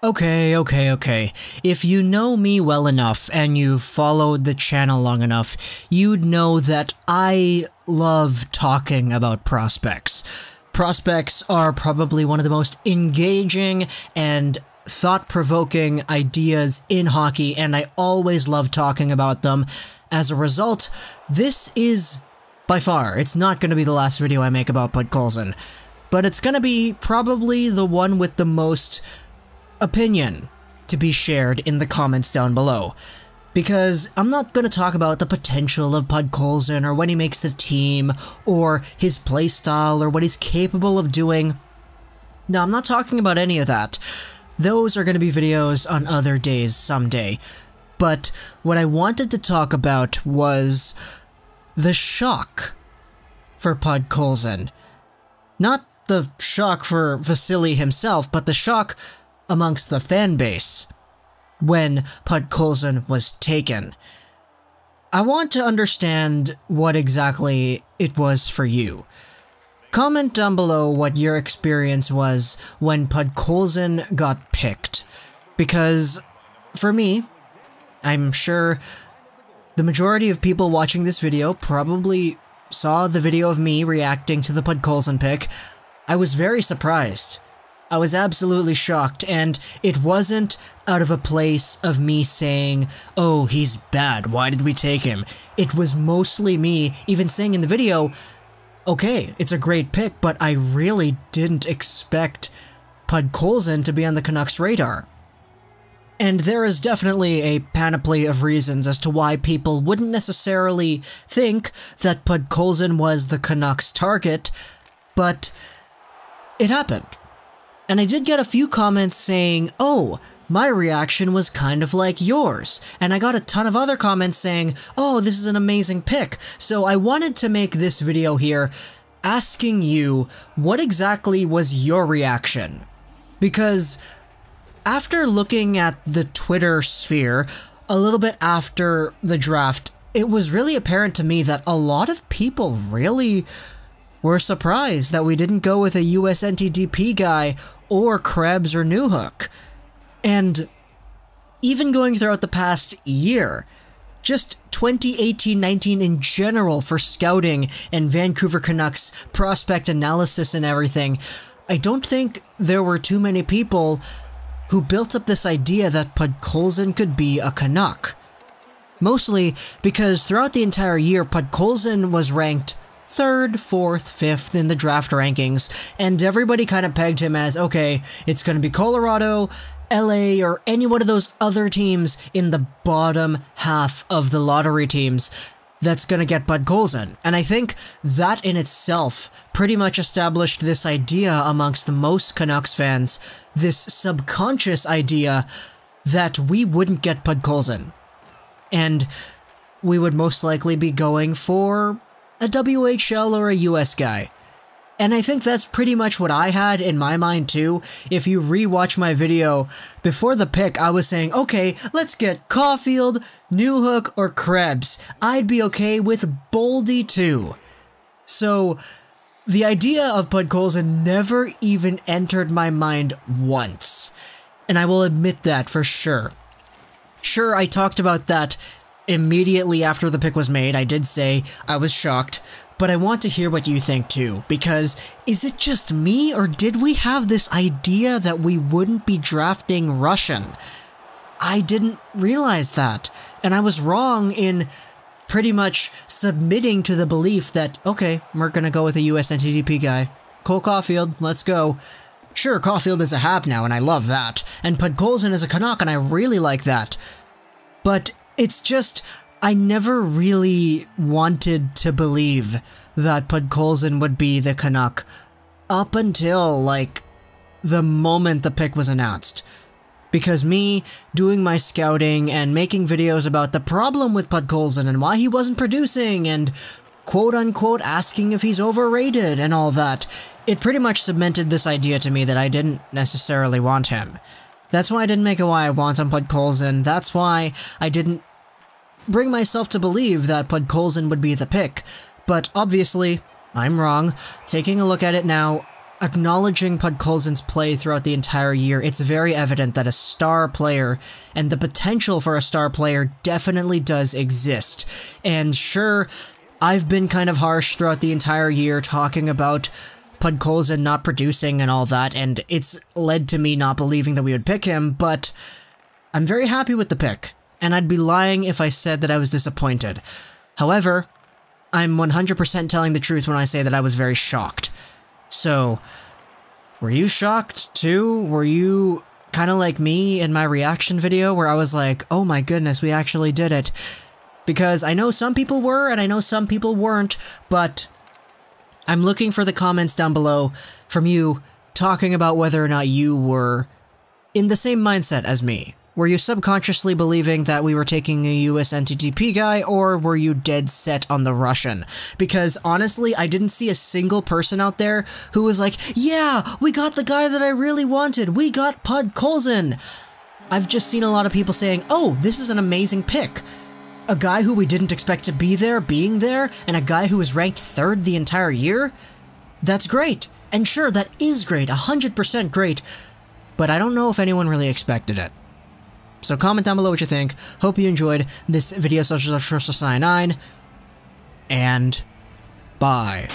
Okay. If you know me well enough and you've followed the channel long enough, you'd know that I love talking about prospects. Prospects are probably one of the most engaging and thought-provoking ideas in hockey, and I always love talking about them. As a result, this is, by far, it's not going to be the last video I make about Podkolzin, but it's going to be probably the one with the most opinion to be shared in the comments down below. Because I'm not going to talk about the potential of Podkolzin or when he makes the team or his playstyle or what he's capable of doing. No, I'm not talking about any of that. Those are going to be videos on other days someday. But what I wanted to talk about was the shock for Podkolzin. Not the shock for Vasili himself, but the shock amongst the fan base when Podkolzin was taken. I want to understand what exactly it was for you. Comment down below what your experience was when Podkolzin got picked. Because, for me, I'm sure the majority of people watching this video probably saw the video of me reacting to the Podkolzin pick. I was very surprised. I was absolutely shocked, and it wasn't out of a place of me saying, oh, he's bad, why did we take him? It was mostly me even saying in the video, okay, it's a great pick, but I really didn't expect Podkolzin to be on the Canucks' radar. And there is definitely a panoply of reasons as to why people wouldn't necessarily think that Podkolzin was the Canucks' target, but it happened. And I did get a few comments saying, oh, my reaction was kind of like yours. And I got a ton of other comments saying, oh, this is an amazing pick. So I wanted to make this video here asking you, what exactly was your reaction? Because after looking at the Twitter sphere, a little bit after the draft, it was really apparent to me that a lot of people really were surprised that we didn't go with a US NTDP guy or Krebs or Newhook. And even going throughout the past year, just 2018-19 in general for scouting and Vancouver Canucks prospect analysis and everything, I don't think there were too many people who built up this idea that Podkolzin could be a Canuck. Mostly because throughout the entire year, Podkolzin was ranked 3rd, 4th, 5th in the draft rankings, and everybody kind of pegged him as, okay, it's going to be Colorado, LA, or any one of those other teams in the bottom half of the lottery teams that's going to get Podkolzin. And I think that in itself pretty much established this idea amongst the most Canucks fans, this subconscious idea that we wouldn't get Podkolzin. And we would most likely be going for a WHL or a US guy. And I think that's pretty much what I had in my mind too. If you rewatch my video, before the pick I was saying, okay, let's get Caulfield, Newhook, or Krebs. I'd be okay with Boldy too. So the idea of Podkolzin never even entered my mind once. And I will admit that for sure. Sure, I talked about that immediately after the pick was made. I did say I was shocked, but I want to hear what you think too, because is it just me, or did we have this idea that we wouldn't be drafting Russian? I didn't realize that, and I was wrong in pretty much submitting to the belief that, okay, we're gonna go with a US NTDP guy. Cole Caulfield, let's go. Sure, Caulfield is a Hab now, and I love that, and Podkolzin is a Canuck, and I really like that, but it's just, I never really wanted to believe that Podkolzin would be the Canuck up until, like, the moment the pick was announced. Because me doing my scouting and making videos about the problem with Podkolzin and why he wasn't producing and quote-unquote asking if he's overrated and all that, it pretty much cemented this idea to me that I didn't necessarily want him. That's why I didn't make it why I want on Podkolzin. That's why I didn't bring myself to believe that Podkolzin would be the pick, but obviously, I'm wrong. Taking a look at it now, acknowledging Podkolzin's play throughout the entire year, it's very evident that a star player and the potential for a star player definitely does exist. And sure, I've been kind of harsh throughout the entire year talking about Podkolzin not producing and all that, and it's led to me not believing that we would pick him, but I'm very happy with the pick, and I'd be lying if I said that I was disappointed. However, I'm 100% telling the truth when I say that I was very shocked. So, were you shocked too? Were you kind of like me in my reaction video where I was like, oh my goodness, we actually did it? Because I know some people were and I know some people weren't, but I'm looking for the comments down below from you talking about whether or not you were in the same mindset as me. Were you subconsciously believing that we were taking a US NTDP guy, or were you dead set on the Russian? Because honestly, I didn't see a single person out there who was like, yeah, we got the guy that I really wanted, we got Podkolzin. I've just seen a lot of people saying, oh, this is an amazing pick. A guy who we didn't expect to be there, being there, and a guy who was ranked 3rd the entire year? That's great. And sure, that is great, 100% great, but I don't know if anyone really expected it. So comment down below what you think. Hope you enjoyed this video. Social 9, and bye.